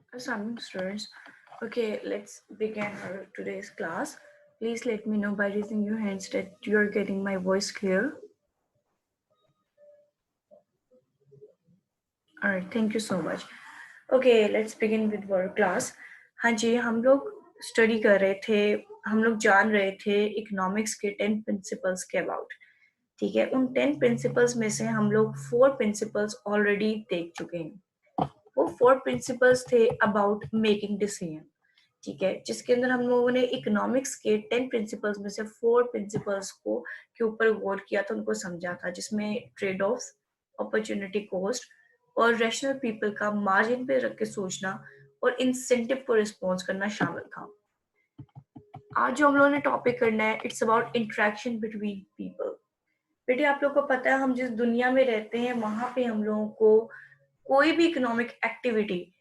Assalamualaikum students. Okay, let's begin our today's class. Please let me know by raising your hands that you are getting my voice clear. Alright, thank you so much. Okay, let's begin with our class. हाँ जी, हम लोग study कर रहे थे, हम लोग जान रहे थे इकोनॉमिक्स के 10 प्रिंसिपल्स के अबाउट. ठीक है, उन 10 प्रिंसिपल्स में से हम लोग 4 प्रिंसिपल्स ऑलरेडी देख चुके हैं. वो 4 प्रिंसिपल्स थे अबाउट मेकिंग डिसीजन. ठीक है, जिसके अंदर हम लोगों ने इकोनॉमिक्स के 10 प्रिंसिपल्स में से 4 प्रिंसिपल्स को के ऊपर गौर किया था, उनको समझा था, जिसमें ट्रेड ऑफ्स, अपॉर्चुनिटी कॉस्ट और रैशनल पीपल का मार्जिन पे रख के सोचना और इंसेंटिव को रिस्पॉन्स करना शामिल था. आज जो हम लोगों ने टॉपिक करना है, it's about interaction between people. बेटे, आप लोग को पता है हम जिस दुनिया में रहते हैं वहां पे हम लोगों को कोई भी इकोनॉमिक एक्टिविटी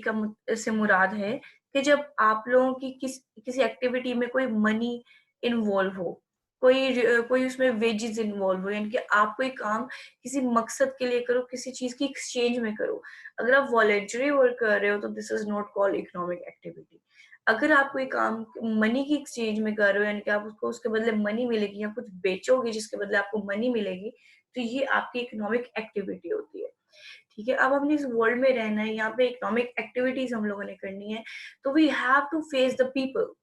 का से मुराद है कि जब आप लोगों की किसी एक्टिविटी में कोई मनी इन्वॉल्व हो, कोई उसमें वेजेस इन्वॉल्व हो, यानी कि आप कोई काम किसी मकसद के लिए करो, किसी चीज की एक्सचेंज में करो. अगर आप वॉलेंटरी वर्क कर रहे हो तो this is not called economic activity. अगर आप कोई काम मनी की एक्सचेंज में कर रहे हो, यानी कि आप उसको उसके बदले मनी मिलेगी या कुछ बेचोगे जिसके बदले आपको मनी मिलेगी, तो ये आपकी इकोनॉमिक एक्टिविटी होती है. ठीक है, अब हमने इस वर्ल्ड में रहना है, यहाँ पे इकोनॉमिक एक्टिविटीज हम लोगों ने करनी है, तो we have to face the people.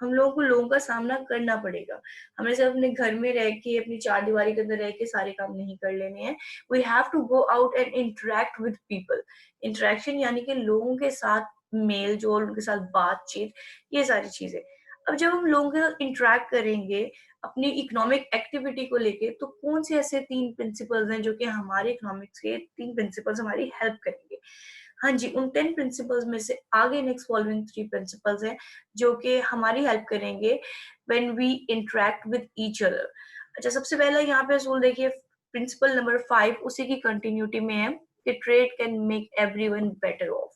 हम लोगों को लोगों का सामना करना पड़ेगा. हमें सिर्फ अपने घर में रह के, अपनी चार दीवारी के अंदर रह के सारे काम नहीं कर लेने हैं. We have to go out and interact with people. Interaction यानी कि लोगों के साथ मेल जोल, उनके साथ बातचीत, ये सारी चीजें. अब जब हम लोगों के साथ इंटरेक्ट करेंगे अपनी इकोनॉमिक एक्टिविटी को लेके, तो कौन से ऐसे 3 प्रिंसिपल्स हैं जो कि हमारे इकोनॉमिक्स के 3 प्रिंसिपल्स हमारी हेल्प करेंगे. हाँ जी, उन 10 प्रिंसिपल्स में से आगे नेक्स्ट फॉलोइंग 3 प्रिंसिपल्स हैं जो कि हमारी हेल्प करेंगे when we interact with each other. अच्छा, सबसे पहला यहाँ पे रूल देखिए, प्रिंसिपल नंबर 5 उसी की कंटिन्यूटी में है कि trade can make everyone better of.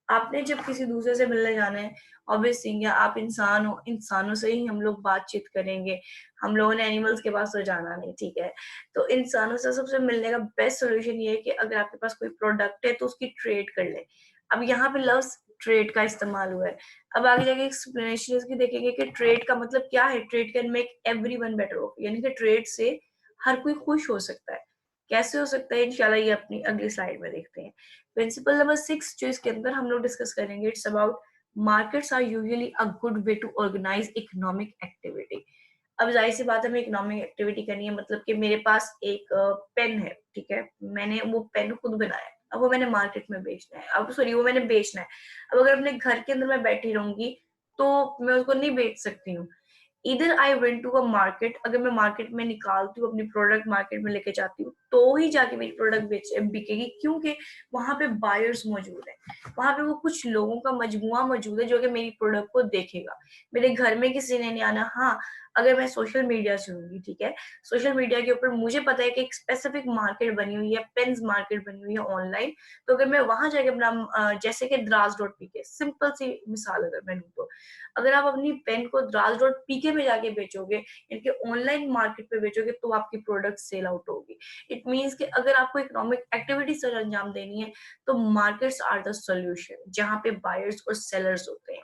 आपने जब किसी दूसरे से मिलने जाना है, ऑब्वियस थिंग है, आप इंसान हो, इंसानों से ही हम लोग बातचीत करेंगे. हम लोगों ने एनिमल्स के पास तो जाना नहीं. ठीक है, तो इंसानों से सबसे मिलने का बेस्ट सोल्यूशन ये है कि अगर आपके पास कोई प्रोडक्ट है तो उसकी ट्रेड कर ले. अब यहाँ पे लव्स ट्रेड का इस्तेमाल हुआ है. अब आगे जाके एक्सप्लेनेशन इसकी देखेंगे कि ट्रेड का मतलब क्या है. Trade can make everyone better of, यानी कि ट्रेड से हर कोई खुश हो सकता है. कैसे हो सकता है, इंशाल्लाह ये अपनी अगली स्लाइड में देखते हैं. प्रिंसिपल नंबर 6 जो इसके अंदर हम लोग डिस्कस करेंगे, it's about markets are usually a good way to organise economic activity. अब जाहिर सी बात है, हमें इकोनॉमिक एक्टिविटी करनी है, मतलब कि मेरे पास एक पेन है. ठीक है, मैंने वो पेन खुद बनाया है, अब वो मैंने मार्केट में बेचना है, अब सॉरी वो मैंने बेचना है. अब अगर अपने घर के अंदर मैं बैठी रहूंगी तो मैं उसको नहीं बेच सकती हूँ. इधर I went to a market, अगर मैं मार्केट में निकालती हूँ अपनी प्रोडक्ट, मार्केट में लेके जाती हूँ, तो ही जाके मेरी प्रोडक्ट बिकेगी, क्योंकि वहां पे बायर्स मौजूद है. वहां पे वो कुछ लोगों का मजमुआ मौजूद है जो कि मेरी प्रोडक्ट को देखेगा. मेरे घर में किसी ने नहीं आना. हाँ, अगर मैं सोशल मीडिया से हूँगी, ठीक है, सोशल मीडिया के ऊपर मुझे पता है कि एक स्पेसिफिक मार्केट बनी हुई है, पेन्स मार्केट बनी हुई है ऑनलाइन. तो अगर मैं वहां जाके अपना जैसे कि द्रास डॉट पीके, सिंपल सी मिसाल अगर मैं लूँ, तो अगर आप अपनी पेन को द्रास डॉट पीके में जाके बेचोगे, इनके ऑनलाइन मार्केट पे बेचोगे, तो आपकी प्रोडक्ट सेल आउट होगी. इट मीन्स कि अगर आपको इकोनॉमिक एक्टिविटी सर अंजाम देनी है, तो मार्केट्स आर द सोल्यूशन, जहाँ पे बायर्स और सेलर्स होते हैं.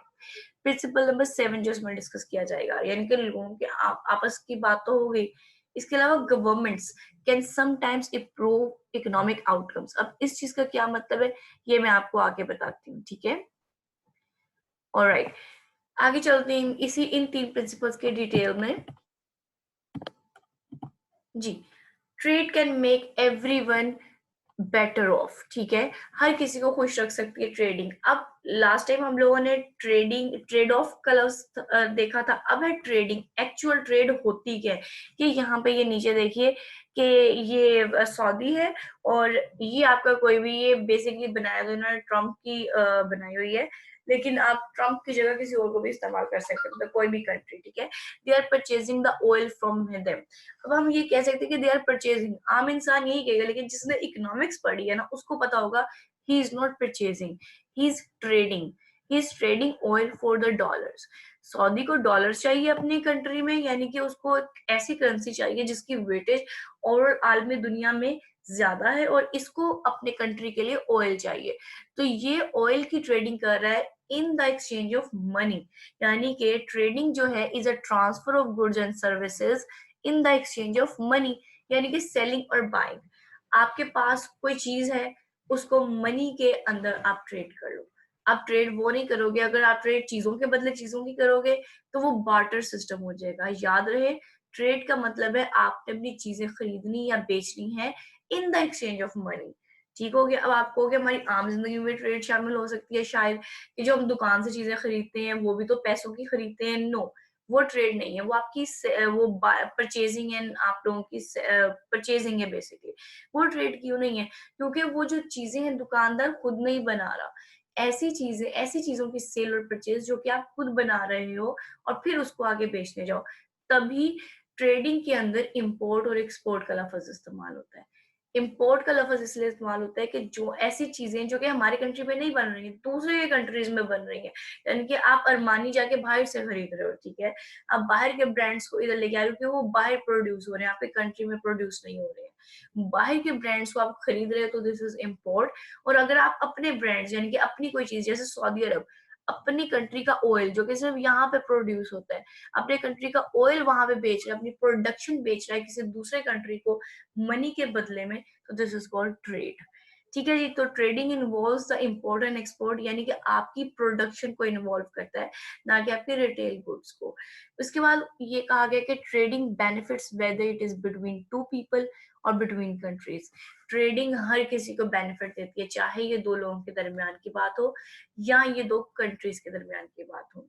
प्रिंसिपल नंबर 7 जो इसमें डिस्कस किया जाएगा, यानी कि लोगों के आपस की बात तो हो गई. इसके अलावा governments can sometimes improve economic outcomes. अब इस चीज का क्या मतलब है, ये मैं आपको आगे बताती हूँ. ठीक है, ऑलराइट, आगे चलते हैं इसी इन 3 प्रिंसिपल्स के डिटेल में. जी, trade can make everyone better off. ठीक है, हर किसी को खुश रख सकती है ट्रेडिंग. अब लास्ट टाइम हम लोगों ने ट्रेड ऑफ का लफ्ज देखा था, अब है ट्रेडिंग. एक्चुअल ट्रेड होती क्या है, कि यहाँ पे ये नीचे देखिए कि ये सऊदी है, और ये आपका कोई भी, ये बेसिकली बनाया हुआ इन्होंने ट्रम्प की बनाई हुई है, लेकिन आप ट्रम्प की जगह किसी और को भी इस्तेमाल कर सकते हैं, मतलब कोई भी कंट्री. ठीक है, they are purchasing the oil from them. अब हम ये कह सकते हैं कि दे आर परचेजिंग. आम इंसान यही कहेगा, लेकिन जिसने इकोनॉमिक्स पढ़ी है ना, उसको पता होगा he is not purchasing, he is trading. He is trading oil for the dollars. Saudi को डॉलर्स चाहिए अपनी कंट्री में, यानी कि उसको एक ऐसी करेंसी चाहिए जिसकी वेटेज ओवरऑल आलमी दुनिया में ज्यादा है और इसको अपने कंट्री के लिए ऑयल चाहिए, तो ये ऑयल की ट्रेडिंग कर रहा है in the exchange of money. यानी कि ट्रेडिंग जो है is a transfer of goods and services in the exchange of money, यानी कि सेलिंग और बाइंग। आपके पास कोई चीज है, उसको मनी के अंदर आप ट्रेड कर लो। आप ट्रेड वो नहीं करोगे, अगर आप ट्रेड चीजों के बदले चीजों की करोगे तो वो बार्टर सिस्टम हो जाएगा। याद रहे, ट्रेड का मतलब है आपने अपनी चीजें खरीदनी या बेचनी है in the exchange of money. ठीक हो गया। अब आप कहोगे हमारी आम जिंदगी में ट्रेड शामिल हो सकती है शायद, कि जो हम दुकान से चीजें खरीदते हैं वो भी तो पैसों की खरीदते हैं। नो, वो ट्रेड नहीं है, वो आपकी वो परचेजिंग एंड आप लोगों की परचेजिंग है बेसिकली। वो ट्रेड क्यों नहीं है? क्योंकि वो जो चीजें हैं दुकानदार खुद नहीं बना रहा। ऐसी चीजें, ऐसी चीजों की सेल और परचेज जो कि आप खुद बना रहे हो और फिर उसको आगे बेचने जाओ, तभी ट्रेडिंग के अंदर इंपोर्ट और एक्सपोर्ट का लफ्ज इस्तेमाल होता है। इंपोर्ट का लफ्ज इसलिए इस्तेमाल होता है कि जो ऐसी चीजें जो कि हमारी कंट्री में नहीं बन रही है, दूसरे के कंट्रीज में बन रही है। यानी कि आप अरमानी जाके बाहर से खरीद रहे हो, ठीक है, आप बाहर के ब्रांड्स को इधर लेके आ रहे हो क्योंकि वो बाहर प्रोड्यूस हो रहे हैं, आपके कंट्री में प्रोड्यूस नहीं हो रहे हैं। बाहर के ब्रांड्स को आप खरीद रहे हो तो दिस इज इम्पोर्ट। और अगर आप अपने ब्रांड्स यानी कि अपनी कोई चीज, जैसे सऊदी अरब अपनी कंट्री का ऑयल जो कि सिर्फ यहाँ पे प्रोड्यूस होता है, अपने कंट्री का ऑयल वहां पे बेच रहा है, अपनी प्रोडक्शन बेच रहा है किसी दूसरे कंट्री को मनी के बदले में, तो दिस इज कॉल्ड ट्रेड। ठीक है जी। तो trading involves the import and export, यानी कि आपकी प्रोडक्शन को इन्वॉल्व करता है, ना कि आपके रिटेल गुड्स को। उसके बाद ये कहा गया कि trading benefits whether it is between two people और बिटवीन कंट्रीज। ट्रेडिंग हर किसी को बेनिफिट देती है, चाहे ये दो लोगों के दरमियान की बात हो या ये दो कंट्रीज के दरमियान की बात हो।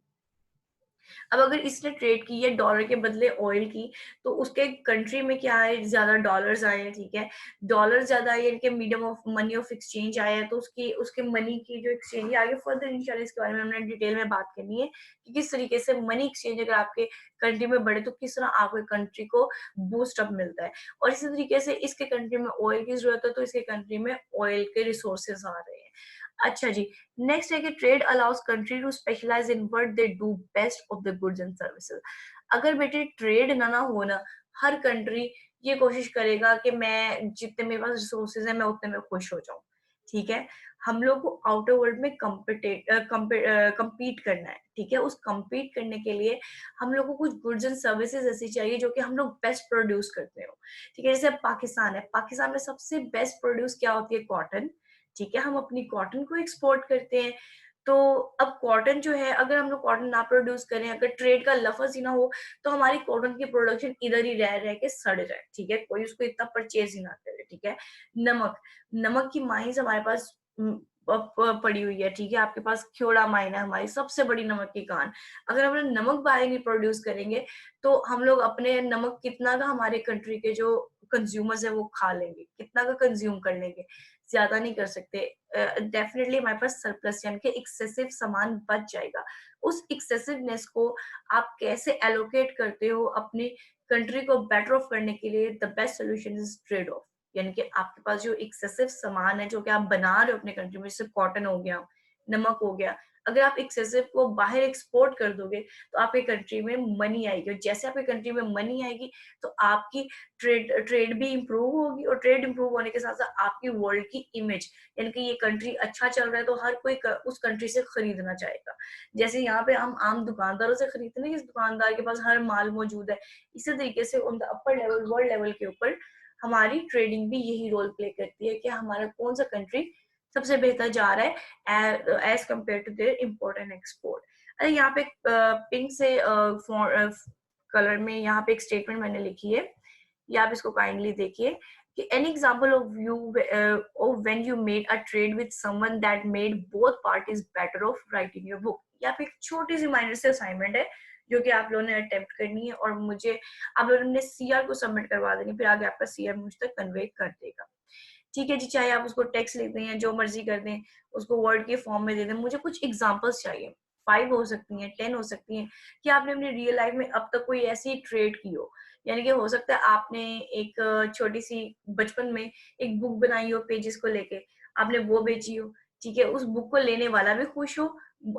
अब अगर इसने ट्रेड की है डॉलर के बदले ऑयल की, तो उसके कंट्री में क्या है, ज्यादा डॉलर्स आए हैं, ठीक है, डॉलर ज्यादा आए, इनके medium of money of exchange आया है, तो उसकी उसके मनी की जो एक्सचेंज है, आगे फर्दर इंशाल्लाह इसके बारे में हमने डिटेल में बात करनी है कि किस तरीके से मनी एक्सचेंज अगर आपके कंट्री में बढ़े तो किस तरह आपके कंट्री को बूस्ट अप मिलता है। और इसी तरीके से इसके कंट्री में ऑयल की जरूरत है तो इसके कंट्री में ऑयल के रिसोर्सेज आ रहे हैं। अच्छा जी। नेक्स्ट है कि trade allows country to specialise in what they do best of the goods and services. अगर बेटे ट्रेड ना हो ना, हर कंट्री ये कोशिश करेगा कि मैं जितने मेरे पास रिसोर्सेज है मैं उतने में खुश हो जाऊं। ठीक है, हम लोग को आउटर वर्ल्ड में कम्पीट करना है। ठीक है, उस कम्पीट करने के लिए हम लोग को कुछ गुड्स एंड सर्विसेज ऐसी चाहिए जो कि हम लोग बेस्ट प्रोड्यूस करते हो। ठीक है, जैसे पाकिस्तान है, पाकिस्तान में सबसे बेस्ट प्रोड्यूस क्या होती है, कॉटन। ठीक है, हम अपनी कॉटन को एक्सपोर्ट करते हैं। तो अब कॉटन जो है, अगर हम लोग कॉटन ना प्रोड्यूस करें, अगर ट्रेड का लफज ही ना हो, तो हमारी कॉटन की प्रोडक्शन इधर ही रह रह के सड़ जाए। ठीक है, कोई उसको इतना परचेज ही ना करे। ठीक है, नमक, नमक की माइंस हमारे पास पड़ी हुई है। ठीक है, आपके पास क्योड़ा माइन है, हमारी सबसे बड़ी नमक की कान। अगर हम लोग नमक बाहर नहीं प्रोड्यूस करेंगे तो हम लोग अपने नमक कितना का हमारे कंट्री के जो कंज्यूमर्स है वो खा लेंगे, कितना का कंज्यूम कर लेंगे, ज्यादा नहीं कर सकते। डेफिनेटली हमारे पास सरप्लस यानी कि एक्सेसिव सामान बच जाएगा। उस एक्सेसिवनेस को आप कैसे एलोकेट करते हो अपनी कंट्री को बेटर ऑफ करने के लिए, the best solution is trade off. यानी कि आपके पास जो एक्सेसिव सामान है जो कि आप बना रहे हो अपने कंट्री में, जैसे कॉटन हो गया, नमक हो गया, अगर आप एक्सेसिव को बाहर एक्सपोर्ट कर दोगे तो आपके कंट्री में मनी आएगी, और जैसे आपकी कंट्री में मनी आएगी तो आपकी ट्रेड भी इंप्रूव होगी, और ट्रेड इंप्रूव होने के साथ साथ आपकी वर्ल्ड की इमेज, यानी कि ये कंट्री अच्छा चल रहा है तो हर कोई उस कंट्री से खरीदना चाहेगा। जैसे यहाँ पे हम आम दुकानदारों से खरीदते हैं, किस दुकानदार के पास हर माल मौजूद है, इसी तरीके से on the upper level, world level के ऊपर हमारी ट्रेडिंग भी यही रोल प्ले करती है कि हमारा कौन सा कंट्री सबसे बेहतर जा रहा है as compare to their import and export. अरे यहाँ पे पिंक से कलर में यहाँ पे एक स्टेटमेंट मैंने लिखी है, ये आप इसको काइंडली देखिए कि an example of you of when you made a trade with someone that made both parties better of writing your book. यहाँ पे एक छोटी सी माइनर से असाइनमेंट है जो कि आप लोगों ने अटेम्प्ट करनी है, और मुझे आप लोगों ने सीआर को सबमिट करवा देनी, फिर आगे आपका सीआर मुझ तक कन्वे कर देगा। ठीक है जी, चाहे आप उसको टेक्स्ट लिख दें या जो मर्जी कर दें, उसको वर्ड के फॉर्म में दे दें, मुझे कुछ एग्जांपल्स चाहिए। 5 हो सकती हैं, 10 हो सकती हैं, कि आपने अपनी रियल लाइफ में अब तक कोई ऐसी ट्रेड की हो। यानी कि हो सकता है आपने एक छोटी सी बचपन में एक बुक बनाई हो पेजेस को लेके, आपने वो बेची हो। ठीक है, उस बुक को लेने वाला भी खुश हो,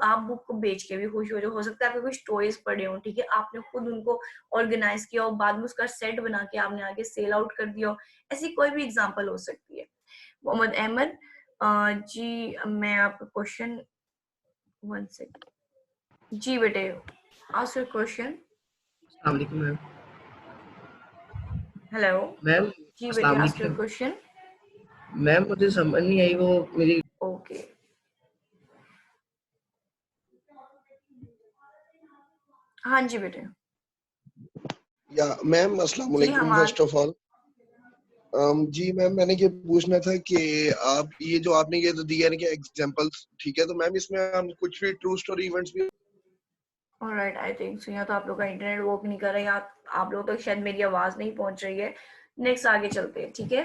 आप बुक को बेच के भी खुश हो सकता है आपके कुछ टॉयज पड़े हो, ठीक है, आपने खुद उनको ऑर्गेनाइज किया और बाद में उसका सेट बना के आपने आगे सेल आउट कर दिया हो, ऐसी कोई भी एग्जांपल हो सकती है। मोहम्मद अहमद, जी मैं आपका क्वेश्चन, वन सेकंड, जी बेटे आस्क योर क्वेश्चन। अस्सलाम वालेकुम मैम। हेलो, मैम जी बेटे अस्सलाम आस्क योर वालेकुम। क्वेश्चन। मैम मुझे समझ नहीं आई वो मेरी। ओके, हाँ जी बेटे। या मैम अस्सलाम जी वालेकुम हम फर्स्ट ऑफ ऑल। जी मैम मैंने ये पूछना था कि आप ये जो आपने ये तो दिया ना कि एग्जांपल्स, ठीक है, तो मैम इसमें हम कुछ भी ट्रू स्टोरी इवेंट्स भी। ऑलराइट, आई थिंक सो यहाँ तो आप लोग का इंटरनेट वर्क नहीं कर रहा है, आप लोग तक शायद मेरी आवाज नहीं पहुंच रही है। नेक्स्ट आगे चलते हैं, ठीक है।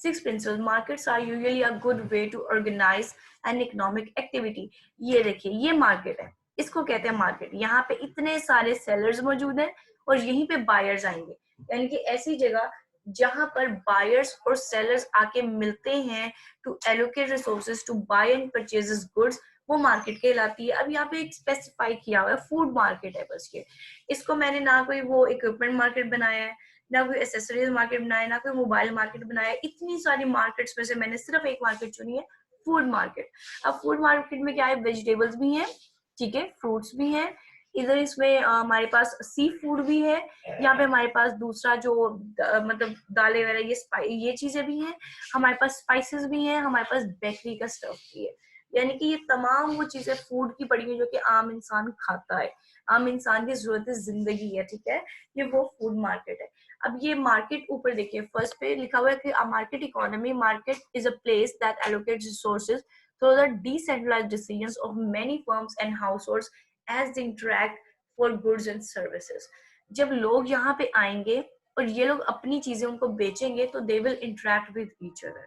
Six principle, markets are usually a good way to organise an economic activity. ये देखिए, ये मार्केट है, इसको कहते हैं मार्केट। यहाँ पे इतने सारे सेलर्स मौजूद हैं और यहीं पे बायर्स आएंगे, यानी कि ऐसी जगह जहां पर बायर्स और सेलर्स आके मिलते हैं to allocate resources to buy and purchases goods, वो मार्केट कहलाती है। अब यहाँ पे एक स्पेसिफाई किया हुआ है, फूड मार्केट है बस ये। इसको मैंने ना कोई वो इक्विपमेंट मार्केट बनाया है, ना कोई एसेसरीज मार्केट बनाया, ना कोई मोबाइल मार्केट बनाया। इतनी सारी मार्केट्स में से मैंने सिर्फ एक मार्केट चुनी है, फूड मार्केट। अब फूड मार्केट में क्या है, वेजिटेबल्स भी हैं, ठीक है, फ्रूट्स भी हैं, इधर इसमें हमारे पास सी फूड भी है, यहाँ पे हमारे पास दूसरा जो मतलब दालें वगैरह ये चीजें भी हैं, हमारे पास स्पाइसेस भी हैं, हमारे पास बेकरी का स्टफ भी है। यानी कि ये तमाम वो चीजें फूड की पड़ी हुई जो कि आम इंसान खाता है, आम इंसान की जरूरत जिंदगी है, ठीक है, ये वो फूड मार्केट है। अब ये मार्केट ऊपर देखिए, फर्स्ट पे लिखा हुआ है कि market economy, market is a place that allocates resources through the decentralized decisions of many firms and households as they interact for goods and services। जब लोग यहाँ पे आएंगे और ये लोग अपनी चीजें उनको बेचेंगे तो they will interact with each other.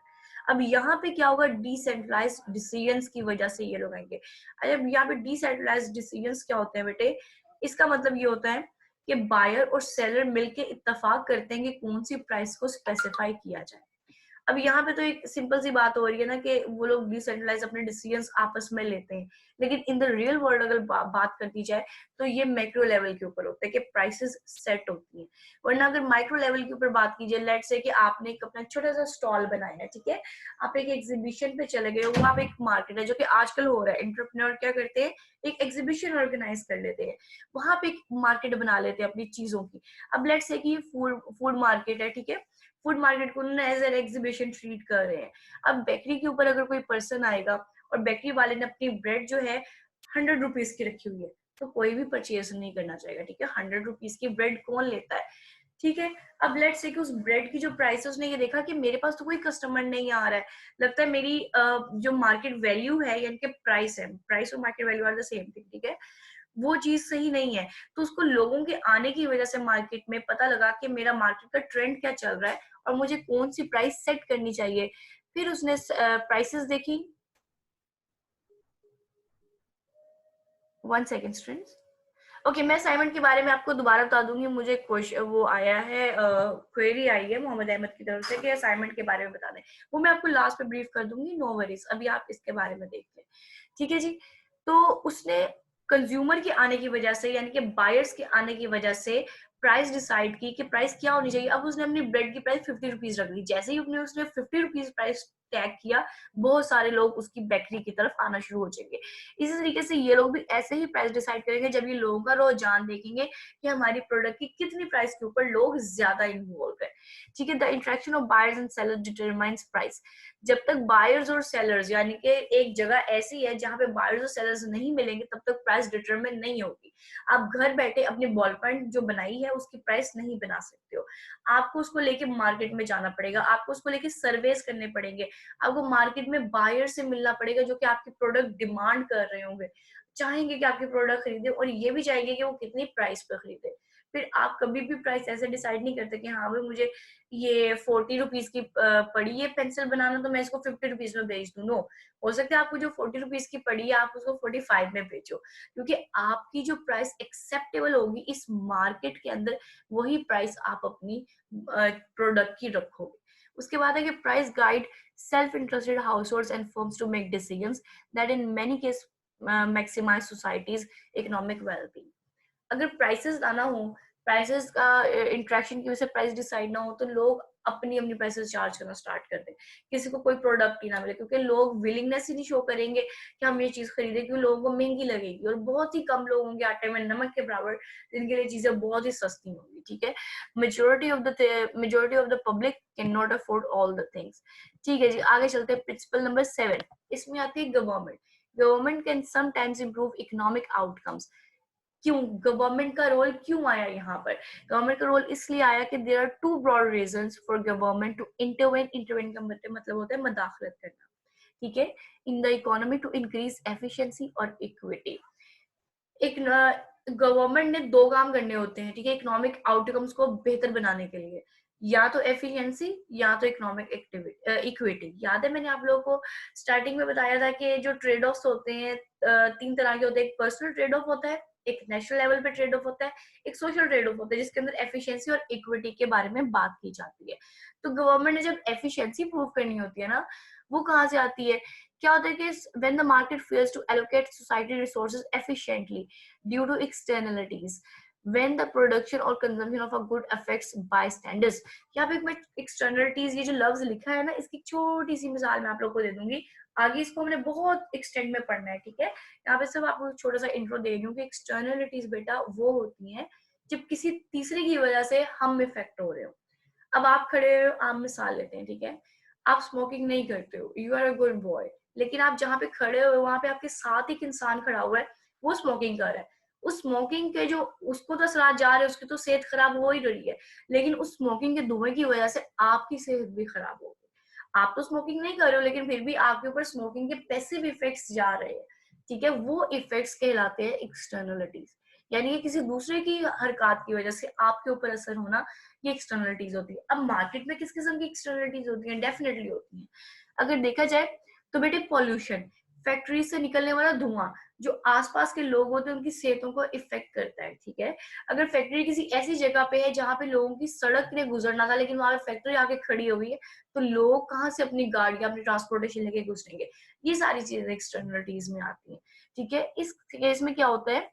अब यहाँ पे क्या होगा, डिसेंट्रलाइज डिसीजंस की वजह से ये लोग आएंगे। अब यहाँ पे डिसेंट्रलाइज डिसीजंस क्या होते हैं बेटे, इसका मतलब ये होता है कि बायर और सेलर मिलके इत्तेफाक करते हैं कि कौन सी प्राइस को स्पेसिफाई किया जाए। अब यहाँ पे तो एक सिंपल सी बात हो रही है ना कि वो लोग डिसेंट्रलाइज अपने डिसीजंस आपस में लेते हैं, लेकिन इन द रियल वर्ल्ड अगर बात कर दी जाए तो ये मैक्रो लेवल के ऊपर होता है कि प्राइसेस सेट होती हैं। वरना अगर माइक्रो लेवल के ऊपर बात कीजिए, लेट से कि आपने एक अपना छोटा सा स्टॉल बनाया है, ठीक है, आप एक एग्जीबिशन पे चले गए, वहां पे एक मार्केट है जो कि आजकल हो रहा है, एंटरप्रेन्योर क्या करते हैं, एक एग्जीबिशन ऑर्गेनाइज कर लेते हैं, वहां पे एक मार्केट बना लेते हैं अपनी चीजों की। अब लेट से कि फूड फूड मार्केट है, ठीक है, फूड मार्केट को उन्होंने एज एन एग्जीबिशन ट्रीट कर रहे हैं। अब बेकरी के ऊपर अगर कोई पर्सन आएगा और बेकरी वाले ने अपनी ब्रेड जो है 100 रुपीज की रखी हुई है, तो कोई भी परचेज नहीं करना चाहेगा, ठीक है, 100 रुपीज की ब्रेड कौन लेता है, ठीक है। अब लेट से कि उस ब्रेड की जो प्राइस है, उसने ये देखा कि मेरे पास तो कोई कस्टमर नहीं आ रहा है, लगता है मेरी जो मार्केट वैल्यू है, यानी कि प्राइस है, प्राइस और market value are the same thing, ठीक है, वो चीज सही नहीं है। तो उसको लोगों के आने की वजह से मार्केट में पता लगा कि मेरा मार्केट का ट्रेंड क्या चल रहा है और मुझे कौन सी प्राइस सेट करनी चाहिए। फिर उसने प्राइसेस देखी, वन सेकेंड स्टूडेंट्स। ओके, मैं असाइनमेंट के बारे में आपको दोबारा बता दूंगी, मुझे क्वेश्चन वो आया है, क्वेरी आई है मोहम्मद अहमद की तरफ से कि असाइनमेंट के बारे में बता दें, वो मैं आपको लास्ट में ब्रीफ कर दूंगी, नो वरीज, अभी आप इसके बारे में देखते हैं, ठीक है जी। तो उसने कंज्यूमर के आने की वजह से, यानी कि बायर्स के आने की वजह से प्राइस डिसाइड की कि प्राइस क्या होनी चाहिए। अब उसने अपनी ब्रेड की प्राइस 50 रुपीज रख दी, जैसे ही उसने 50 रुपीज प्राइस टैग किया, बहुत सारे लोग उसकी बेकरी की तरफ आना शुरू हो जाएंगे। इसी तरीके से ये लोग भी ऐसे ही प्राइस डिसाइड करेंगे जब ये लोगों का रुझान देखेंगे कि हमारी प्रोडक्ट की कितनी प्राइस के ऊपर लोग ज्यादा इन्वॉल्व है, ठीक है। The interaction of buyers and sellers determines price. जब तक बायर्स और सेलर्स, यानी कि एक जगह ऐसी है जहां पे बायर्स और सेलर्स नहीं मिलेंगे, तब तक प्राइस डिटरमाइन नहीं होगी। आप घर बैठे अपने बॉल पॉइंट जो बनाई है उसकी प्राइस नहीं बना सकते हो, आपको उसको लेके मार्केट में जाना पड़ेगा, आपको उसको लेके सर्वेस करने पड़ेंगे, आपको मार्केट में बायर से मिलना पड़ेगा जो कि आपकी प्रोडक्ट डिमांड कर रहे होंगे, चाहेंगे कि आपकी प्रोडक्ट खरीदे और ये भी चाहेंगे कि वो कितनी प्राइस पर खरीदे। फिर आप कभी भी प्राइस ऐसे डिसाइड नहीं करते कि हाँ भाई मुझे ये 40 रुपीज की पड़ी है पेंसिल बनाना, तो मैं इसको 50 रुपीज में बेच दूं। नो, हो सकता है आपको जो 40 रुपीज की पड़ी है आप उसको 45 में बेचो, क्योंकि आपकी जो प्राइस एक्सेप्टेबल होगी इस मार्केट के अंदर, वही प्राइस आप अपनी प्रोडक्ट की रखोगे। उसके बाद है कि price guide self-interested households and firms to make decisions that in many cases maximise society's economic wellbeing. अगर प्राइसेस ना हो, प्राइसेस का इंटरेक्शन की वजह से प्राइस डिसाइड ना हो, तो लोग अपनी अपनी प्राइसेस चार्ज करना स्टार्ट कर दें, किसी को कोई प्रोडक्ट ही ना मिले, क्योंकि लोग विलिंगनेस ही नहीं शो करेंगे कि हम ये चीज खरीदें, क्योंकि लोगों को महंगी लगेगी, और बहुत ही कम लोग होंगे आटे में नमक के बराबर जिनके लिए चीजें बहुत ही सस्ती होंगी। ठीक है, majority of the public can not afford all the things. ठीक है जी, आगे चलते हैं। प्रिंसिपल नंबर 7, इसमें आती है government. Government can sometimes improve economic outcomes. क्यों गवर्नमेंट का रोल क्यों आया यहाँ पर? गवर्नमेंट का रोल इसलिए आया कि there are two broad reasons for government to intervene. Intervene का मतलब होता है मदाखलत करना, ठीक है, in the economy to increase efficiency और इक्विटी। एक गवर्नमेंट ने दो काम करने होते हैं, ठीक है, इकोनॉमिक आउटकम्स को बेहतर बनाने के लिए, या तो एफिशिएंसी या तो इकोनॉमिक इक्विटी। याद है मैंने आप लोगों को स्टार्टिंग में बताया था कि जो ट्रेड ऑफ्स होते हैं तीन तरह के होते हैं। एक पर्सनल ट्रेड ऑफ होता है, एक नेशनल लेवल पे ट्रेड ऑफ होता है, एक सोशल ट्रेड ऑफ होता है, जिसके अंदर एफिशिएंसी और इक्विटी के बारे में बात की जाती है। तो गवर्नमेंट ने जब एफिशिएंसी प्रूव करनी होती है ना, वो कहाँ से आती है? क्या होता है कि when the market fails to allocate society resources efficiently due to externalities, when the production or consumption of a good affects bystanders। यहाँ पे मैं externalities ये जो लफ्ज लिखा है ना, इसकी छोटी सी मिसाल मैं आप लोगों को दे दूंगी, आगे इसको हमने बहुत एक्सटेंड में पढ़ना है। ठीक है, यहाँ पे सिर्फ आपको छोटा सा इंट्रो दे रही हूँ कि एक्सटर्नलिटीज बेटा वो होती हैं जब किसी तीसरे की वजह से हम इफेक्ट हो रहे हो। अब आप खड़े हो, आप मिसाल लेते हैं, ठीक है, आप स्मोकिंग नहीं करते हो, you are a good boy, लेकिन आप जहाँ पे खड़े हो वहां पे आपके साथ एक इंसान खड़ा हुआ है, वो स्मोकिंग कर रहा है। उस स्मोकिंग के जो उसको तो असरात जा रहे हैं, उसकी तो सेहत खराब हो ही रही है, लेकिन उस स्मोकिंग के धुएं की वजह से आपकी सेहत भी खराब हो गई। आप तो स्मोकिंग नहीं कर रहे हो, लेकिन फिर भी आपके ऊपर स्मोकिंग के पैसिव इफेक्ट्स जा रहे हैं। ठीक है, वो इफेक्ट्स कहलाते हैं एक्सटर्नलिटीज, यानी कि किसी दूसरे की हरकत की वजह से आपके ऊपर असर होना, ये एक्सटर्नलिटीज होती है। अब मार्केट में किस किस्म की एक्सटर्नलिटीज होती हैं? डेफिनेटली होती हैं। अगर देखा जाए तो बेटे पॉल्यूशन, फैक्ट्री से निकलने वाला धुआं जो आसपास के लोग होते हैं उनकी सेहतों को इफेक्ट करता है। ठीक है, अगर फैक्ट्री किसी ऐसी जगह पे है जहाँ पे लोगों की सड़क के लिए गुजरना था, लेकिन वहां पे फैक्ट्री आके खड़ी हुई है, तो लोग कहाँ से अपनी गाड़ियां अपनी ट्रांसपोर्टेशन लेके गुजरेंगे? ये सारी चीजें एक्सटर्नलिटीज में आती हैं। ठीक है, इस केस में क्या होता है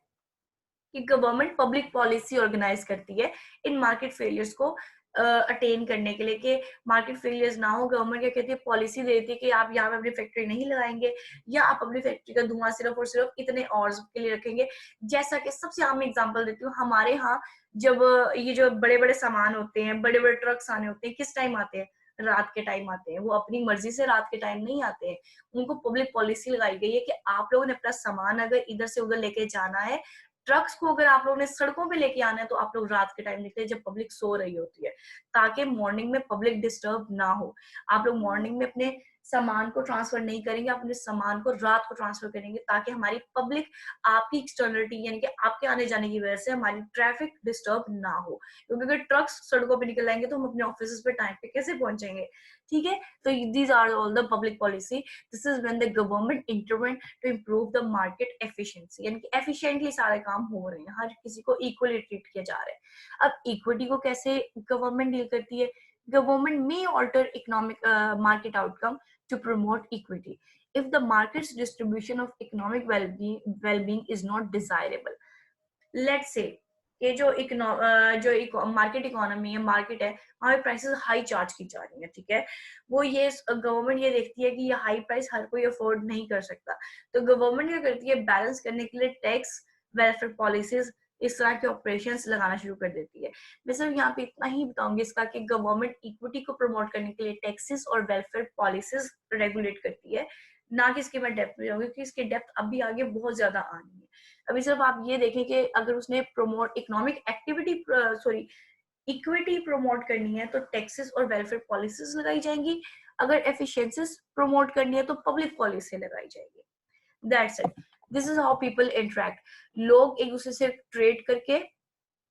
कि गवर्नमेंट पब्लिक पॉलिसी ऑर्गेनाइज करती है इन मार्केट फेलियर्स को अटेन करने के लिए, कि मार्केट फेलियर्स ना हो। गवर्नमेंट क्या कहती है, पॉलिसी देती है कि आप यहाँ पे अपनी फैक्ट्री नहीं लगाएंगे, या आप अपनी फैक्ट्री का धुआं सिर्फ और सिर्फ इतने आवर्स के लिए रखेंगे। जैसा कि सबसे आम एग्जांपल देती हूँ, हमारे यहाँ जब ये जो बड़े बड़े सामान होते हैं, बड़े बड़े ट्रक्स आने होते हैं, किस टाइम आते हैं? रात के टाइम आते हैं। वो अपनी मर्जी से रात के टाइम नहीं आते हैं, उनको पब्लिक पॉलिसी लगाई गई है कि आप लोगों ने अपना सामान अगर इधर से उधर लेके जाना है, ट्रक्स को अगर आप लोगों ने सड़कों पे लेके आना है, तो आप लोग रात के टाइम निकले जब पब्लिक सो रही होती है, ताकि मॉर्निंग में पब्लिक डिस्टर्ब ना हो। आप लोग मॉर्निंग में अपने सामान को ट्रांसफर नहीं करेंगे, अपने सामान को रात को ट्रांसफर करेंगे, ताकि हमारी पब्लिक आपकी एक्सटर्नलिटी यानी कि आपके आने जाने की वजह से हमारी ट्रैफिक डिस्टर्ब ना हो। क्योंकि अगर ट्रक्स सड़कों पे निकल आएंगे तो हम अपने ऑफिस पे टाइम पे कैसे पहुंचेंगे? ठीक है, तो these are all the public policy. This is when the government intervene to improve the market efficiency, यानी कि एफिशिएंटली सारे काम हो रहे हैं, हर किसी को इक्वली ट्रीट किया जा रहा है। अब इक्विटी को कैसे गवर्नमेंट डील करती है? Government may alter economic market outcome to promote equity if the market's distribution of economic well-being is not desirable. Let's say ये जो मार्केट इकोनॉमी है, मार्केट है, वहाँ पे प्राइसेस हाई चार्ज की जा रही है। ठीक है, वो ये गवर्नमेंट ये देखती है कि ये हाई प्राइस हर कोई अफोर्ड नहीं कर सकता, तो गवर्नमेंट क्या करती है, बैलेंस करने के लिए टैक्स, वेलफेयर पॉलिसीज, इस तरह के ऑपरेशंस लगाना शुरू कर देती है। मैं सिर्फ यहाँ पे इतना ही बताऊंगी इसका कि गवर्नमेंट इक्विटी को प्रमोट करने के लिए टैक्सेस और वेलफेयर पॉलिसीज रेगुलेट करती है, ना कि इसकी मैं डेप्थ में जाऊंगी, क्योंकि इसकी डेप्थ अभी आगे बहुत ज्यादा आनी है। अभी सिर्फ आप ये देखें कि अगर उसने promote economic activity sorry equity promote करनी है तो टैक्सेस और वेलफेयर पॉलिसीज लगाई जाएंगी, अगर एफिशिएंसीज प्रमोट करनी है तो पब्लिक पॉलिसी लगाई जाएगी। That's it, this is how people interact. लोग एक दूसरे से ट्रेड करके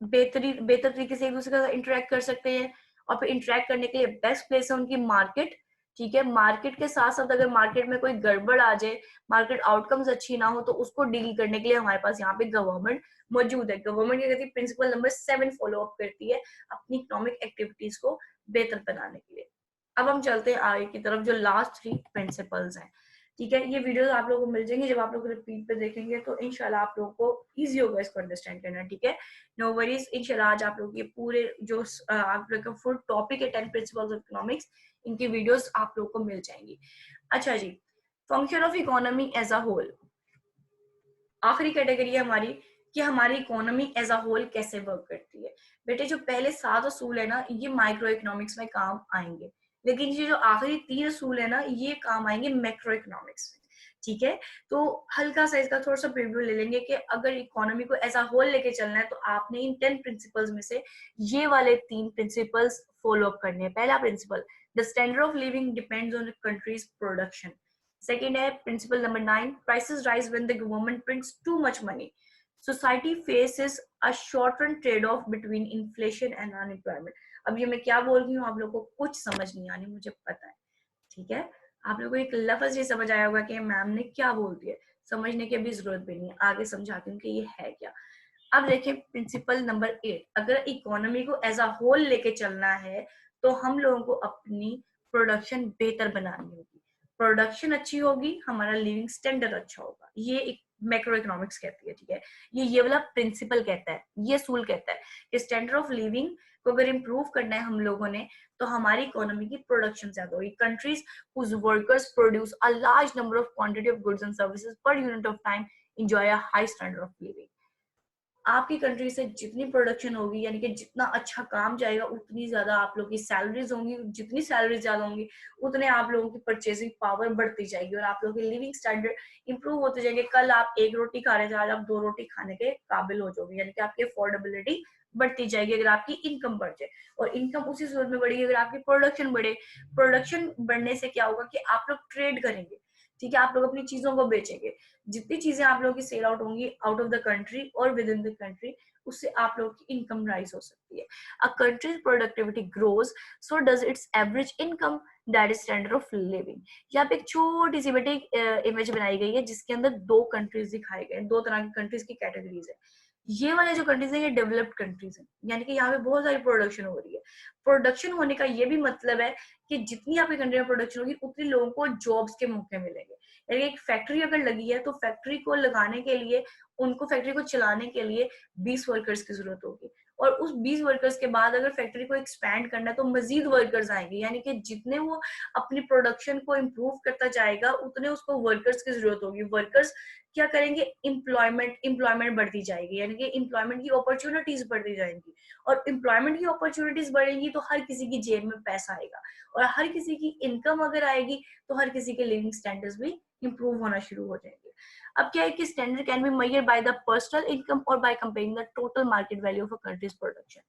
बेहतर तरीके से एक दूसरे के साथ इंटरेक्ट कर सकते हैं, और फिर इंटरेक्ट करने के लिए बेस्ट प्लेस है उनकी मार्केट। ठीक है, मार्केट के साथ साथ अगर मार्केट में कोई गड़बड़ आ जाए, मार्केट आउटकम्स अच्छी ना हो, तो उसको डील करने के लिए हमारे पास यहाँ पे गवर्नमेंट मौजूद है। गवर्नमेंट क्या करती है, प्रिंसिपल नंबर 7 फॉलो अप करती है अपनी इकोनॉमिक एक्टिविटीज को बेहतर बनाने के लिए। अब हम चलते हैं आगे की तरफ, जो लास्ट 3 प्रिंसिपल्स हैं। ठीक है, ये वीडियोस आप लोगों को मिल जाएंगे, जब आप लोग रिपीट पे देखेंगे तो इंशाल्लाह आप लोगों को इजी होगा इसको अंडरस्टैंड करना। ठीक है, नो वरीज, इंशाल्लाह आज आप लोग ये पूरे जो आप लोग का फुल टॉपिक है 10 प्रिंसिपल्स ऑफ इकोनॉमिक्स, इनकी वीडियोस आप लोग को मिल जाएंगी। अच्छा जी, function of economy as a whole, आखिरी कैटेगरी है हमारी कि हमारी इकोनॉमी एज अ होल कैसे वर्क करती है। बेटे जो पहले 7 असूल है ना, ये माइक्रो इकोनॉमिक्स में काम आएंगे, लेकिन ये जो आखिरी 3 असूल है ना, ये काम आएंगे मैक्रो इकोनॉमिक्स में। ठीक है, तो हल्का सा इसका थोड़ा सा प्रीव्यू ले लेंगे कि अगर इकोनॉमी को एज अ होल लेके चलना है तो आपने इन 10 प्रिंसिपल्स में से ये वाले 3 प्रिंसिपल्स फॉलो अप करने हैं। पहला principle, the standard of living depends on the country's production. Second है principle number 9, prices rise when the government prints too much money. Society faces a short-run trade-off between inflation and unemployment. अब ये मैं क्या बोल रही हूँ आप लोगों को कुछ समझ नहीं आनी, मुझे पता है। ठीक है, आप लोगों को एक लफ्ज ये समझ आया होगा कि मैम ने क्या बोल दिया, समझने की अभी जरूरत भी नहीं है, आगे समझाती हूँ कि ये है क्या। अब देखिए प्रिंसिपल नंबर 8, अगर इकोनॉमी को एज अ होल लेके चलना है तो हम लोगों को अपनी प्रोडक्शन बेहतर बनानी होगी। प्रोडक्शन अच्छी होगी, हमारा लिविंग स्टैंडर्ड अच्छा होगा, ये एक मैक्रो इकोनॉमिक्स कहती है। ठीक है, ये वाला प्रिंसिपल कहता है, ये सूल कहता है कि स्टैंडर्ड ऑफ लिविंग को अगर इम्प्रूव करना है हम लोगों ने तो हमारी इकोनॉमी की प्रोडक्शन ज्यादा होगी। Countries whose workers produce a large number of quantity of goods and services per unit of time enjoy a high standard of living. आपकी कंट्री से जितनी प्रोडक्शन होगी, यानी कि जितना अच्छा काम जाएगा, उतनी ज्यादा आप लोगों की सैलरीज होंगी, जितनी सैलरीज ज्यादा होंगी उतने आप लोगों की परचेसिंग पावर बढ़ती जाएगी और आप लोगों के लिविंग स्टैंडर्ड इंप्रूव होते जाएंगे। कल आप 1 रोटी खा रहे थे, आज आप 2 रोटी खाने के काबिल हो जाओगे, यानी कि आपकी अफोर्डेबिलिटी बढ़ती जाएगी अगर आपकी इनकम बढ़ जाए। और इनकम उसी सूरत में बढ़ेगी अगर आपकी प्रोडक्शन बढ़े। प्रोडक्शन बढ़ने से क्या होगा कि आप लोग ट्रेड करेंगे। ठीक है, आप लोग अपनी चीजों को बेचेंगे, जितनी चीजें आप लोगों की सेल आउट होंगी आउट ऑफ द कंट्री और विद इन द कंट्री, उससे आप लोगों की इनकम राइज हो सकती है। A country's productivity grows, so does its average income, that is standard of living. यहाँ पे एक छोटी सी बेटी इमेज बनाई गई है जिसके अंदर 2 कंट्रीज दिखाए गए हैं, 2 तरह की कंट्रीज की कैटेगरीज है। ये वाले जो कंट्रीज है ये डेवलप्ड कंट्रीज है, यानी कि यहाँ पे बहुत सारी प्रोडक्शन हो रही है। प्रोडक्शन होने का ये भी मतलब है कि जितनी आपकी कंट्री में प्रोडक्शन होगी उतनी लोगों को जॉब्स के मौके मिलेंगे। यानी एक फैक्ट्री अगर लगी है तो फैक्ट्री को लगाने के लिए, उनको फैक्ट्री को चलाने के लिए 20 वर्कर्स की जरूरत होगी, और उस 20 वर्कर्स के बाद अगर फैक्ट्री को एक्सपैंड करना है तो मजीद वर्कर्स आएंगे, यानी कि जितने वो अपनी प्रोडक्शन को इम्प्रूव करता जाएगा उतने उसको वर्कर्स की जरूरत होगी। वर्कर्स क्या करेंगे, एम्प्लॉयमेंट बढ़ती जाएगी, यानी कि एम्प्लॉयमेंट की अपॉर्चुनिटीज बढ़ती जाएंगी, और एम्प्लॉयमेंट की अपॉर्चुनिटीज बढ़ेंगी तो हर किसी की जेब में पैसा आएगा, और हर किसी की इनकम अगर आएगी तो हर किसी के लिविंग स्टैंडर्ड्स भी इंप्रूव होना शुरू हो जाएंगे। अब क्या है कि standard can be measured by the personal income और by comparing the total market value of a country's production.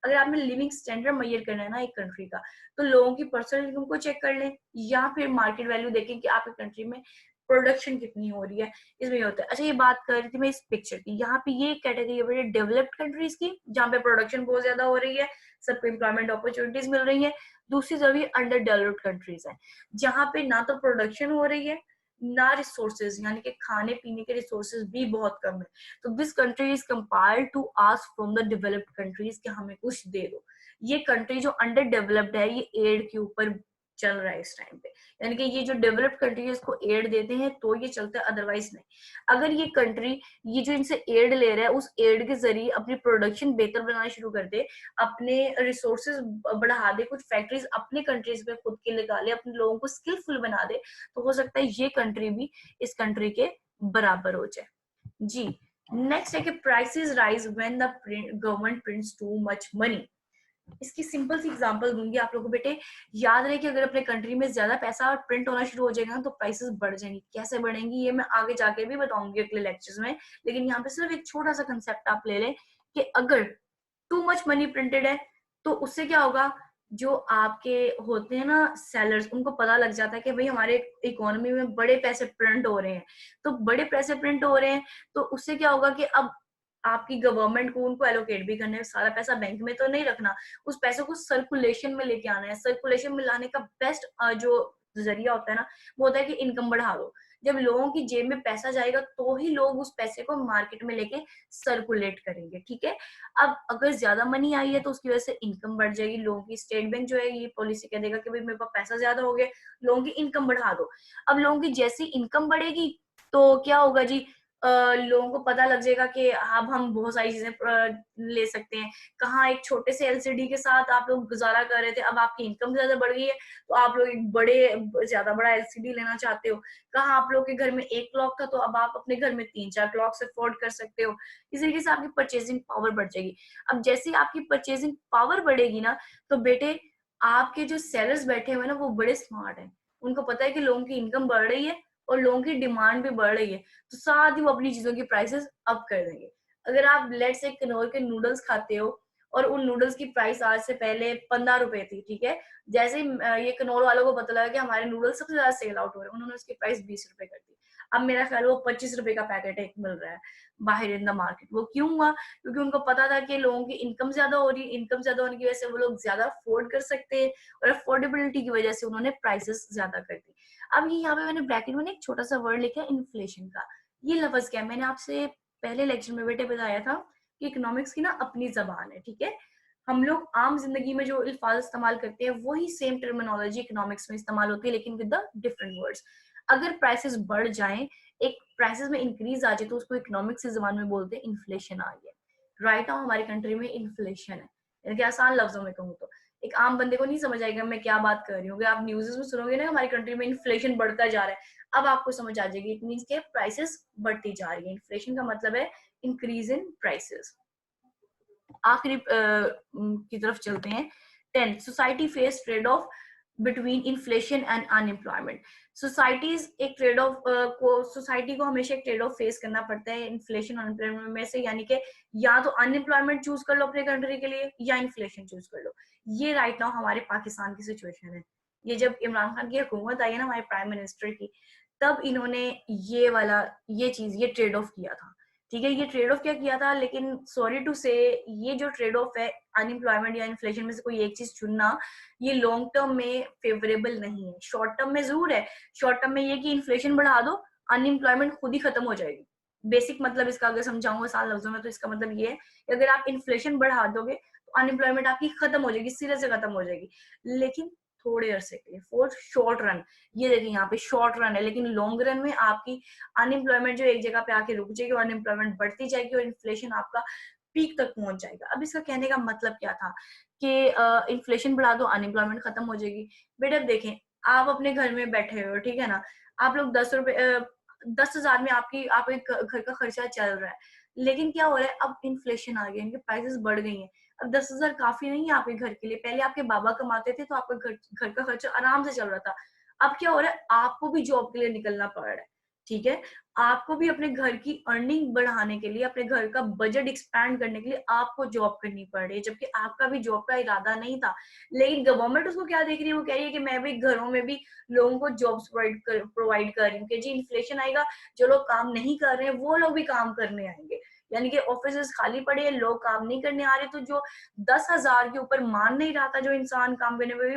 अगर आपने लिविंग स्टैंडर्ड मेजर करना है ना एक कंट्री का, तो लोगों की पर्सनल इनकम को चेक कर लें या फिर मार्केट वैल्यू देखें कि आपकी कंट्री में प्रोडक्शन कितनी हो रही है, इसमें होता है। अच्छा, ये बात कर रही थी मैं इस पिक्चर की, यहाँ पे ये कैटेगरी है डेवलप्ड कंट्रीज की जहाँ पे प्रोडक्शन बहुत ज्यादा हो रही है, सबको एम्प्लॉयमेंट अपॉर्चुनिटीज मिल रही है। दूसरी तरफ ये अंडर डेवलप्ड कंट्रीज है जहाँ पे ना तो प्रोडक्शन हो रही है ना रिसोर्सेज, यानी कि खाने पीने के रिसोर्सेज भी बहुत कम है। तो this country is compared to ask from the developed countries कि हमें कुछ दे दो। ये कंट्री जो अंडर डेवलप्ड है ये एड के ऊपर चल रहा है इस टाइम पे, यानी कि ये जो डेवलप्ड कंट्री है इसको एड देते हैं तो ये चलता है, अदरवाइज नहीं। अगर ये कंट्री ये जो इनसे एड ले रहा है उस एड के जरिए अपनी प्रोडक्शन बेहतर बनाना शुरू कर दे, अपने रिसोर्सेज बढ़ा दे, कुछ फैक्ट्रीज अपने कंट्रीज में खुद के लगा ले, अपने लोगों को स्किलफुल बना दे, तो हो सकता है ये कंट्री भी इस कंट्री के बराबर हो जाए। जी, नेक्स्ट है कि prices rise when the government prints too much money. इसकी सिंपल सी एग्जांपल दूंगी आप लोगों को। बेटे याद रहे कि अगर अपने कंट्री में ज्यादा पैसा प्रिंट होना शुरू हो जाएगा ना तो प्राइसेस बढ़ जाएंगी। कैसे बढ़ेंगी ये मैं आगे जाके भी बताऊंगी अगले लेक्चर्स में, लेकिन यहाँ पे सिर्फ एक छोटा सा कंसेप्ट आप ले लें कि अगर टू मच मनी प्रिंटेड है तो उससे क्या होगा, जो आपके होते हैं ना सेलर्स, उनको पता लग जाता है कि भाई हमारे इकोनॉमी में बड़े पैसे प्रिंट हो रहे हैं। तो बड़े पैसे प्रिंट हो रहे हैं तो उससे क्या होगा कि अब आपकी गवर्नमेंट को उनको एलोकेट भी करना है, सारा पैसा बैंक में तो नहीं रखना, उस पैसे को सर्कुलेशन में लेके आना है। सर्कुलेशन में लाने का बेस्ट जो जरिया होता है ना वो होता है कि इनकम बढ़ा दो। जब लोगों की जेब में पैसा जाएगा तो ही लोग उस पैसे को मार्केट में लेके सर्कुलेट करेंगे, ठीक है। अब अगर ज्यादा मनी आई है तो उसकी वजह से इनकम बढ़ जाएगी लोगों की। स्टेट बैंक जो है ये पॉलिसी कह देगा कि भाई मेरे पास पैसा ज्यादा हो गया, लोगों की इनकम बढ़ा दो। अब लोगों की जैसी इनकम बढ़ेगी तो क्या होगा जी, लोगों को पता लग जाएगा कि अब हम बहुत सारी चीजें ले सकते हैं। कहाँ एक छोटे से एलसीडी के साथ आप लोग गुजारा कर रहे थे, अब आपकी इनकम ज्यादा बढ़ गई है तो आप लोग एक ज्यादा बड़ा एलसीडी लेना चाहते हो। कहाँ आप लोग के घर में एक क्लॉक था तो अब आप अपने घर में 3-4 क्लॉक्स अफोर्ड कर सकते हो। इस तरीके से आपकी परचेजिंग पावर बढ़ जाएगी। अब जैसे आपकी परचेजिंग पावर बढ़ेगी ना, तो बेटे आपके जो सेलर्स बैठे हुए हैं ना वो बड़े स्मार्ट हैं। उनको पता है कि लोगों की इनकम बढ़ रही है और लोगों की डिमांड भी बढ़ रही है, तो साथ ही वो अपनी चीजों की प्राइसेस अप कर देंगे। अगर आप लेट्स से किन्नौर के नूडल्स खाते हो और उन नूडल्स की प्राइस आज से पहले 15 रुपए थी, ठीक है। जैसे ही ये किन्नौर वालों को पता लगा कि हमारे नूडल्स सबसे ज्यादा सेल आउट हो रहे हैं, उन्होंने उसकी प्राइस 20 रुपए कर दी। अब मेरा ख्याल वो 25 रुपए का पैकेट एक मिल रहा है बाहर इन द मार्केट। वो क्यों हुआ? क्योंकि उनको पता था कि लोगों की इनकम ज्यादा हो रही है, इनकम ज्यादा होने की वजह से वो लोग ज्यादा अफोर्ड कर सकते हैं और अफोर्डेबिलिटी की वजह से उन्होंने प्राइसेस ज्यादा कर दी। अब ये यहाँ पे मैंने ब्रैकेट में एक छोटा सा वर्ड लिखा है इन्फ्लेशन का। ये लफ्ज क्या है? मैंने आपसे पहले लेक्चर में बेटे बताया था कि इकोनॉमिक्स की ना अपनी जबान है, ठीक है। हम लोग आम जिंदगी में जो अल्फाज इस्तेमाल करते हैं वही सेम टर्मिनोलॉजी इकोनॉमिक्स में इस्तेमाल होती है, लेकिन विद द डिफरेंट वर्ड्स। अगर प्राइसेस बढ़ जाएं, एक प्राइसेस में इंक्रीज आ जाए, तो उसको इकोनॉमिक्स की जबान में बोलते हैं इन्फ्लेशन आ गया। राइट नाउ हमारी कंट्री में इन्फ्लेशन है, यानी कि आसान लफ्जों में कहूँ तो एक आम बंदे को नहीं समझ आएगा मैं क्या बात कर रही हूँ। आप न्यूज़ में सुनोगे ना हमारी कंट्री में इन्फ्लेशन बढ़ता जा रहा है, अब आपको समझ आ जाएगी। इट मींस के प्राइसेस बढ़ती जा रही है। इन्फ्लेशन का मतलब है इंक्रीज इन प्राइसेस। आखिरी की तरफ चलते हैं। 10 society face trade off between inflation and unemployment. Societies एक ट्रेड ऑफ को सोसाइटी को हमेशा एक ट्रेड ऑफ फेस करना पड़ता है इन्फ्लेशन और अनएम्प्लॉयमेंट में से, यानी कि या तो अनएम्प्लॉयमेंट चूज कर लो अपने कंट्री के लिए या इन्फ्लेशन चूज कर लो। ये राइट नाउ हमारे पाकिस्तान की सिचुएशन है। ये जब इमरान खान की हुकूमत आई है ना हमारे प्राइम मिनिस्टर की, तब इन्होंने ये चीज ये ट्रेड ऑफ किया था, ठीक है। ये ट्रेड ऑफ क्या किया था, लेकिन सॉरी टू से ये जो ट्रेड ऑफ है अनएम्प्लॉयमेंट या इन्फ्लेशन में से कोई एक चीज चुनना, ये लॉन्ग टर्म में फेवरेबल नहीं है। शॉर्ट टर्म में जरूर है। शॉर्ट टर्म में ये कि इन्फ्लेशन बढ़ा दो, अनएम्प्लॉयमेंट खुद ही खत्म हो जाएगी। बेसिक मतलब इसका अगर समझाऊंगा आसान लफ्जों में तो इसका मतलब ये है कि अगर आप इन्फ्लेशन बढ़ा दोगे तो अनएम्प्लॉयमेंट आपकी खत्म हो जाएगी, सिरे से खत्म हो जाएगी, लेकिन थोड़े अरसे के लिए, फॉर शॉर्ट रन। ये देखिए यहाँ पे शॉर्ट रन है, लेकिन लॉन्ग रन में आपकी अनएम्प्लॉयमेंट जो एक जगह पे आके रुक जाएगी और अनएम्प्लॉयमेंट बढ़ती जाएगी और इन्फ्लेशन आपका पीक तक पहुंच जाएगा। अब इसका कहने का मतलब क्या था कि इन्फ्लेशन बढ़ा दो अनएम्प्लॉयमेंट खत्म हो जाएगी। बेटा अब देखें, आप अपने घर में बैठे हो, ठीक है ना, आप लोग 10,000 में आप एक घर का खर्चा चल रहा है, लेकिन क्या हो रहा है अब इन्फ्लेशन आ गया, इनकी प्राइसेस बढ़ गई हैं। अब 10,000 काफी नहीं है आपके घर के लिए। पहले आपके बाबा कमाते थे तो आपका घर का खर्चा आराम से चल रहा था। अब क्या हो रहा है, आपको भी जॉब के लिए निकलना पड़ रहा है, ठीक है। आपको भी अपने घर की अर्निंग बढ़ाने के लिए, अपने घर का बजट एक्सपैंड करने के लिए आपको जॉब करनी पड़ रही है, जबकि आपका भी जॉब का इरादा नहीं था। लेकिन गवर्नमेंट उसको क्या देख रही है, वो कह रही है कि मैं भी घरों में भी लोगों को जॉब्स प्रोवाइड कर रही हूँ कि जी इन्फ्लेशन आएगा, जो लोग काम नहीं कर रहे हैं वो लोग भी काम करने आएंगे। यानी कि ऑफिस खाली पड़े हैं, लोग काम नहीं करने आ रहे, तो जो 10,000 के ऊपर मान नहीं रहा था जो इंसान काम करने में,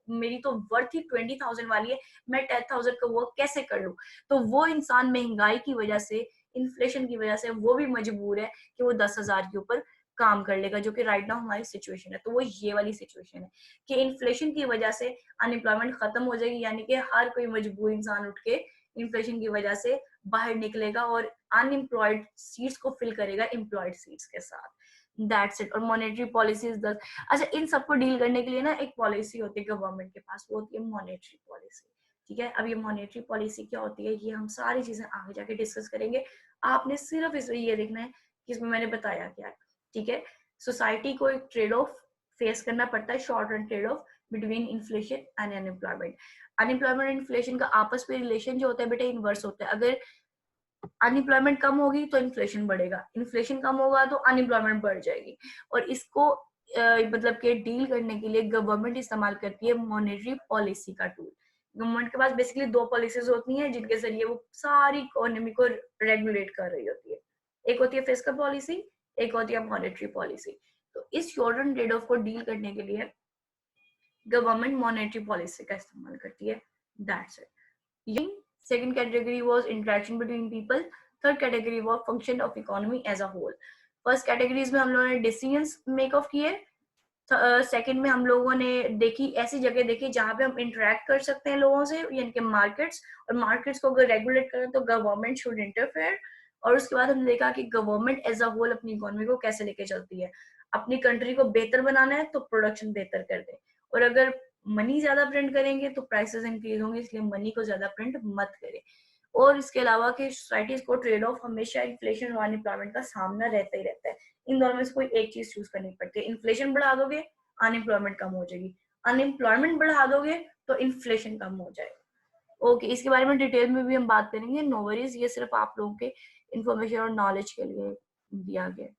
मेरी तो वर्थ ही 20,000 वाली है, मैं 10,000 का वर्क कैसे कर लूं। तो वो इंसान महंगाई की वजह से, इन्फ्लेशन की वजह से वो भी मजबूर है कि वो 10,000 के ऊपर काम कर लेगा, जो कि राइट नाउ हमारी सिचुएशन है। तो वो ये वाली सिचुएशन है कि इन्फ्लेशन की वजह से अनएम्प्लॉयमेंट खत्म हो जाएगी, यानी कि हर कोई मजबूर इंसान उठ के इन्फ्लेशन की वजह से बाहर निकलेगा और अनएम्प्लॉयड सीट्स को फिल करेगा एम्प्लॉयड सीट्स के साथ। That's it. और मॉनेटरी पॉलिसीज अच्छा, इन सबको डील करने के लिए ना एक पॉलिसी होती है गवर्नमेंट के पास, वो होती है मॉनेटरी पॉलिसी, ठीक है। अब ये मॉनेटरी पॉलिसी क्या होती है, ये हम सारी चीजें आगे जाके डिस्कस करेंगे। आपने सिर्फ इसमें ये देखना है कि इसमें मैंने बताया क्या है, ठीक है। सोसाइटी को एक ट्रेड ऑफ फेस करना पड़ता है, short run trade off between inflation and unemployment. Unemployment और इन्फ्लेशन का आपस में रिलेशन जो होता है बेटा इनवर्स होता है। अगर अनएम्प्लॉयमेंट कम होगी तो इन्फ्लेशन बढ़ेगा, इन्फ्लेशन कम होगा तो अनएम्प्लॉयमेंट बढ़ जाएगी। और इसको मतलब के डील करने के लिए गवर्नमेंट इस्तेमाल करती है मॉनेटरी पॉलिसी का टूल। गवर्नमेंट के पास बेसिकली दो पॉलिसीज होती हैं जिनके जरिए वो सारी इकोनॉमी को रेगुलेट कर रही होती है। एक होती है फिस्कल पॉलिसी, एक होती है मॉनेटरी पॉलिसी। तो इस शॉर्ट रन ट्रेड ऑफ को डील करने के लिए गवर्नमेंट मॉनेटरी पॉलिसी का इस्तेमाल करती है। That's it. Second category was interaction between people. Third category was function of economy as a whole. First categories में हम लोगों ने डिसीजंस मेक ऑफ किए, सेकंड में हम लोगों ने देखी ऐसी जगह देखी जहां पे हम इंटरेक्ट कर सकते हैं लोगों से, यानी कि मार्केट्स, और मार्केट्स को अगर रेगुलेट करें तो गवर्नमेंट शुड इंटरफेयर। और उसके बाद हमने देखा कि गवर्नमेंट एज अ होल अपनी इकोनॉमी को कैसे लेके चलती है। अपनी कंट्री को बेहतर बनाना है तो प्रोडक्शन बेहतर कर दे, और अगर मनी ज्यादा प्रिंट करेंगे तो प्राइसेस इंक्रीज होंगे, इसलिए मनी को ज्यादा प्रिंट मत करें। और इसके अलावा कि सोसाइटीज को ट्रेड ऑफ हमेशा इन्फ्लेशन और अनएम्प्लॉयमेंट का सामना रहता ही रहता है। इन दोनों में से कोई एक चीज चूज करनी पड़ती है। इन्फ्लेशन बढ़ा दोगे अनएम्प्लॉयमेंट कम हो जाएगी, अनएम्प्लॉयमेंट बढ़ा दोगे तो इन्फ्लेशन कम हो जाएगा। ओके, इसके बारे में डिटेल में भी हम बात करेंगे, नो वरीज, ये सिर्फ आप लोगों के इंफॉर्मेशन और नॉलेज के लिए दिया गया है।